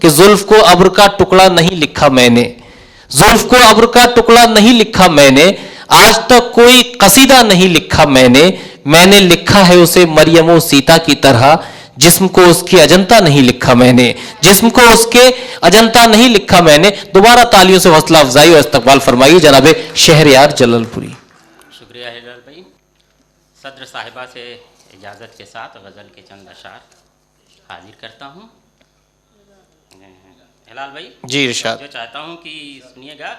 कि जुल्फ को अब्र का टुकड़ा नहीं लिखा मैंने, जुल्फ को अब्र का टुकड़ा नहीं लिखा मैंने, आज तक कोई कसीदा नहीं लिखा मैंने, मैंने लिखा है उसे मरियम और सीता की तरह, जिस्म को उसके अजंता नहीं लिखा मैंने, जिस्म को उसके अजंता नहीं लिखा मैंने। दोबारा तालियों से हौसला अफजाई और इस्तकबाल फरमाइए जनाब शहरयार जलालपुरी। शुक्रिया हिलाल भाई। सदर साहिबा से इजाज़त के साथ गज़ल के चंद अशार हाजिर करता हूँ। हिलाल भाई जी इरशाद। जो चाहता हूँ कि सुनिएगा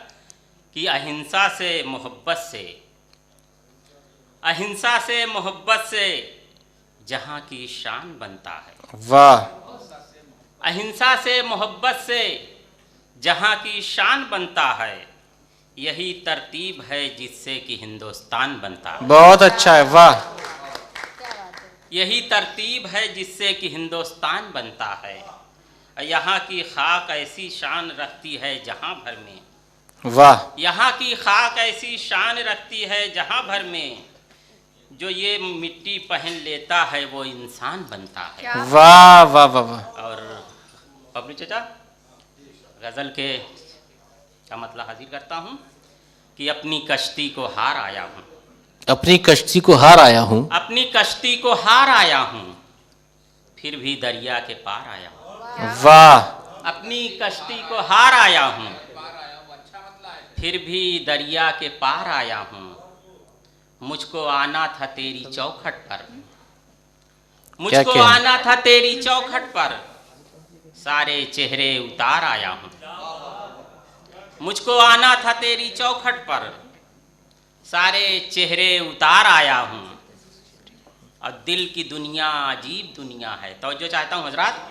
कि अहिंसा से मोहब्बत से, अहिंसा से मोहब्बत से जहाँ की शान बनता है। वाह। अहिंसा से मोहब्बत से जहाँ की शान बनता है, यही तरतीब है जिससे कि हिंदुस्तान बनता है। बहुत अच्छा है, वाह। यही तरतीब है जिससे कि हिंदुस्तान बनता है। यहाँ की खाक ऐसी शान रखती है जहाँ भर में, वाह। यहाँ की खाक ऐसी शान रखती है जहाँ भर में, जो ये मिट्टी पहन लेता है वो इंसान बनता है। वाह वाह वाह वाह। और पबलू चाचा गज़ल के का मतलब हाजिर करता हूँ कि अपनी कश्ती को हार आया हूँ, अपनी कश्ती को हार आया हूँ, अपनी कश्ती को हार आया हूँ, फिर भी दरिया के पार आया हूँ। वाह। अपनी कश्ती को हार आया हूँ, फिर भी दरिया के पार आया हूँ, मुझको आना था तेरी चौखट पर, मुझको आना था तेरी चौखट पर, सारे चेहरे उतार आया हूँ। मुझको आना था तेरी चौखट पर, सारे चेहरे उतार आया हूँ, और दिल की दुनिया अजीब दुनिया है। तो जो चाहता हूँ हजरात,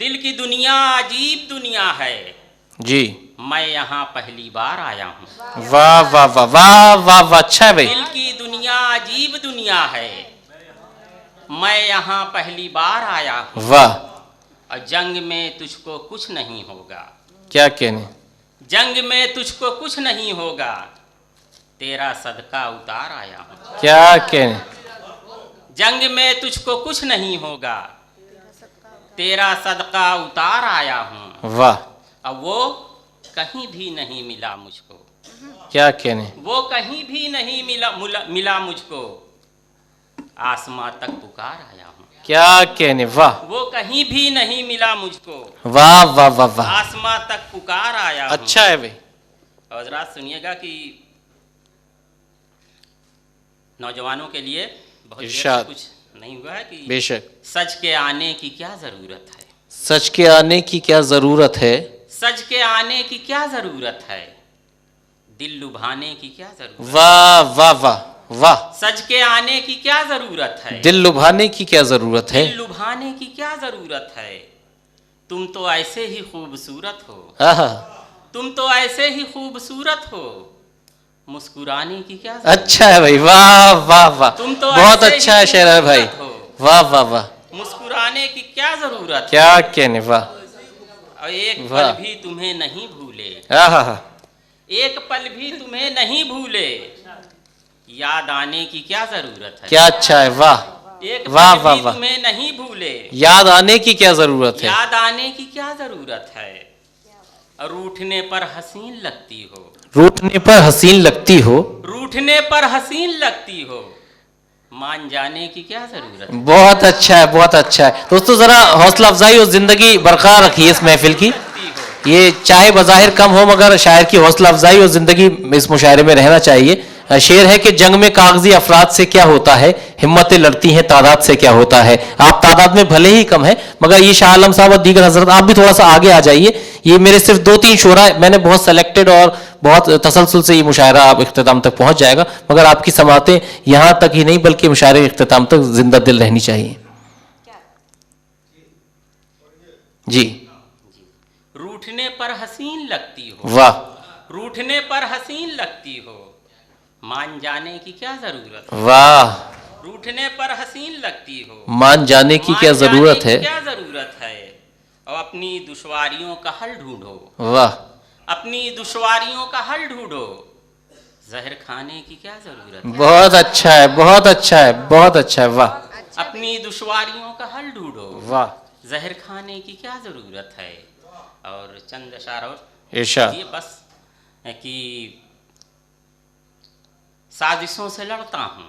दिल की दुनिया अजीब दुनिया है जी, मैं यहाँ पहली बार आया हूँ। वाह वाह वाह वाह वाह वाह। अच्छा है भाई। दिल की दुनिया अजीब दुनिया है, मैं यहाँ पहली बार आया हूँ, वाह। और जंग में तुझको कुछ नहीं होगा, क्या कहने, जंग में तुझको कुछ नहीं होगा, तेरा सदका उतार आया हूँ। क्या कहने, जंग में तुझको कुछ नहीं होगा, तेरा सदका उतार आया हूँ। वाह। अब वो कहीं भी नहीं मिला मुझको, क्या कहने, वो कहीं भी नहीं मिला मुझको, आसमां तक पुकार आया हूँ। क्या कहने, वाह। वो कहीं भी नहीं मिला मुझको, वाह वाह वाह वाह। आसमां तक पुकार आया हूँ। अच्छा है भाई। और हज़रात सुनिएगा कि नौजवानों के लिए बहुत देर से इरशाद। कुछ नहीं हुआ है कि बेशक। सच के आने की क्या ज़रूरत है, सच के आने की क्या जरूरत है, सच के आने की क्या ज़रूरत है, दिल लुभाने की क्या ज़रूरत, वाह वाह वाह वाह। सच के आने की क्या ज़रूरत है, दिल लुभाने की क्या जरूरत है, दिल लुभाने की क्या ज़रूरत है, तुम तो ऐसे ही खूबसूरत हो, आहा। तुम तो ऐसे ही खूबसूरत हो, मुस्कुराने की क्या ज़रूरत, अच्छा है भाई, वाह वाह वाह। तुम तो बहुत ऐसे ही अच्छा है शेर भाई, खूबसूरत हो, वाह वाह वाह। मुस्कुराने की क्या ज़रूरत, क्या कहने, वाह। और एक वाह। पल भी तुम्हें नहीं भूले, आहा। एक पल भी तुम्हें नहीं भूले, याद आने की क्या जरूरत है, क्या अच्छा है, वाह एक वाह पल वाह भी वाह। तुम्हें नहीं भूले, याद आने की क्या जरूरत है, याद आने की क्या जरूरत है, और रूठने पर हसीन लगती हो, रूठने पर हसीन लगती हो, रूठने पर हसीन लगती हो, मान जाने की क्या जरूरत है। बहुत अच्छा है, बहुत अच्छा है। दोस्तों जरा हौसला अफजाई और जिंदगी बरकरार रखिए इस महफिल की। ये चाहे बज़ाहिर कम हो मगर शायर की हौसला अफजाई और जिंदगी इस मुशायरे में रहना चाहिए। शेर है कि जंग में कागजी अफराद से क्या होता है, हिम्मतें लड़ती हैं तादाद से क्या होता है। आप तादाद में भले ही कम है मगर ये शाह आलम साहब और दीगर हजरत आप भी थोड़ा सा आगे आ जाइए। ये मेरे सिर्फ 2-3 शोरा मैंने बहुत सेलेक्टेड और बहुत तसलसल से ये मुशायरा आप इख्तिताम तक पहुंच जाएगा, मगर आपकी समातें यहां तक ही नहीं बल्कि मुशायरे के इख्तिताम तक जिंदा दिल रहनी चाहिए। जी। रूठने पर हसीन लगती हो, वाह। रूठने पर हसीन लगती हो, मान जाने की क्या जरूरत है, वाह। रूठने पर हसीन लगती हो, मान जाने की क्या जरूरत है, क्या जरूरत है, और अपनी दुश्वारियों का हल ढूंढो, वाह। अपनी दुश्वारियों का हल ढूंढो, जहर खाने की क्या जरूरत है, बहुत अच्छा है, बहुत अच्छा है, बहुत अच्छा है, वाह। अपनी दुश्वारियों का हल ढूंढो, वाह। जहर खाने की क्या ज़रूरत है। और चंद अशार और इरशाद। ये बस कि साजिशों से लड़ता हूँ,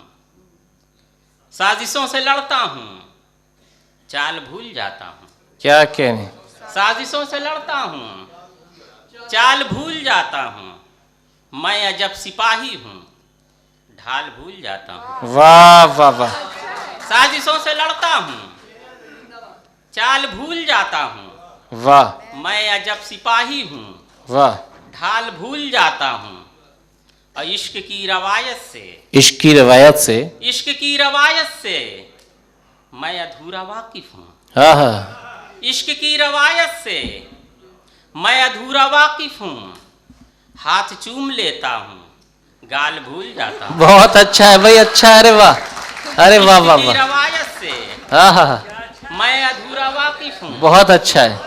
साजिशों से लड़ता हूँ, चाल भूल जाता हूँ। क्या कहने, साजिशों से लड़ता हूँ, चाल भूल जाता हूँ। मैं अजब सिपाही हूँ, ढाल भूल जाता हूँ। वाह वाह वाह, साजिशों से लड़ता हूँ, चाल भूल जाता हूँ। वाह मैं अजब सिपाही हूँ, वाह। ढाल भूल जाता हूँ। और इश्क की रवायत से, इश्क की रवायत से, इश्क की रवायत से मैं अधूरा वाकिफ हूँ। हाँ हाँ, इश्क की रवायत से मैं अधूरा वाकिफ हूँ। हाथ चूम लेता हूँ, गाल भूल जाता हूँ। बहुत अच्छा है भाई, अच्छा है। अरे वाह, अरे वाह वाह इश्क की वाह, रवायत से हाँ हाँ हाँ, मैं अधूरा वाकिफ हूँ। बहुत अच्छा है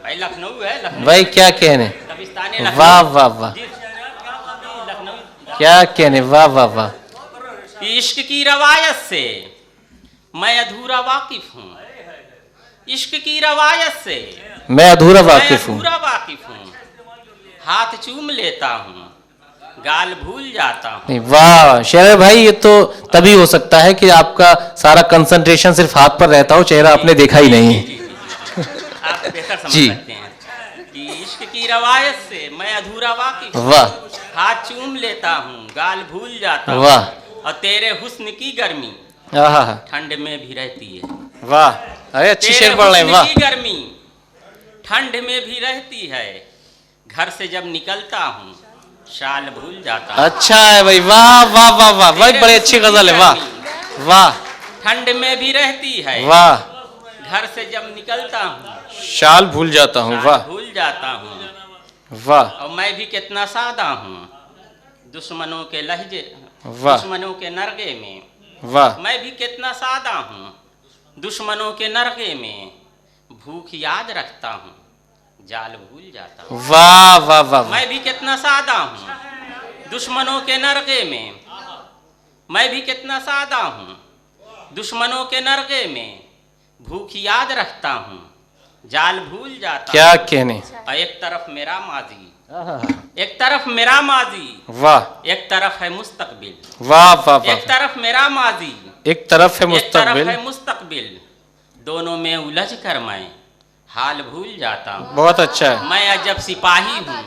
भाई लखनऊ है, लखनऊ भाई, क्या कहने, दबिस्ताने लखनऊ। वाह वाह वाह, जी, लखनऊ। क्या कहने, वाह वाह वाह। इश्क की रवायत से मैं अधूरा वाकिफ हूँ। इश्क की रवायत से मैं अधूरा मैं वाकिफ हूँ। अधूरा वाकिफ हूँ। हाथ चूम लेता हूँ, गाल भूल जाता हूँ। नहीं, वाह शेर भाई, ये तो तभी हो सकता है कि आपका सारा कंसंट्रेशन सिर्फ हाथ पर रहता हो, चेहरा आपने देखा ही नहीं। आप बेहतर समझ जी। सकते हैं कि इश्क की रवायत से मैं अधूरा वाकिफ हूँ। वाह हाथ चूम लेता हूँ, गाल भूल जाता हूँ। वाह, और तेरे हुस्न की गर्मी हाँ हाँ, ठंड में भी रहती है। वाह, अरे अच्छी तेरे शेर पढ़ रहे हैं, हुस्न वाह। की गर्मी ठंड में भी रहती है। घर से जब निकलता हूँ, शाल भूल जाता हूँ। अच्छा है भाई, वाह वाह वाह वाह भाई, बड़ी अच्छी गजल है, वाह वाह ठंड में भी रहती है। वाह। घर से जब निकलता हूँ, शाल भूल जाता हूँ, शाल वाह भूल जाता हूँ। वाह और मैं भी कितना सादा हूँ, दुश्मनों के लहजे, वाह दुश्मनों के नरगे में। वाह, मैं भी कितना सादा हूँ, दुश्मनों के नरगे में। भूख याद रखता हूँ, जाल भूल जाता हूँ। वाह वाह वाह वाह, मैं भी कितना सादा हूँ, दुश्मनों के नरगे में। मैं भी कितना सादा हूँ, दुश्मनों के नरगे में। भूख याद रखता हूँ, जाल भूल जाता क्या हूँ। कहने, और एक तरफ मेरा माजी, एक तरफ मेरा माजी, वाह एक तरफ है मुस्तकबिल। वाह वाह वाह, एक तरफ मेरा माजी, एक तरफ है एक तरफ मुस्तकबिल, है मुस्तकबिल। दोनों में उलझ कर मैं हाल भूल जाता हूँ। बहुत अच्छा है। मैं अजब सिपाही हूँ,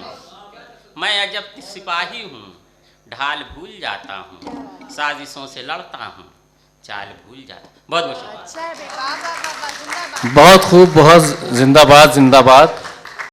मैं अजब सिपाही हूँ, ढाल भूल जाता हूँ। साजिशों से लड़ता हूँ, चाल भूल जाता हूँ। बहुत बहुत शुक्रिया। अच्छा है बे, वाह वाह वाह वाह, जिंदाबाद। बहुत खूब, बहुत जिंदाबाद जिंदाबाद।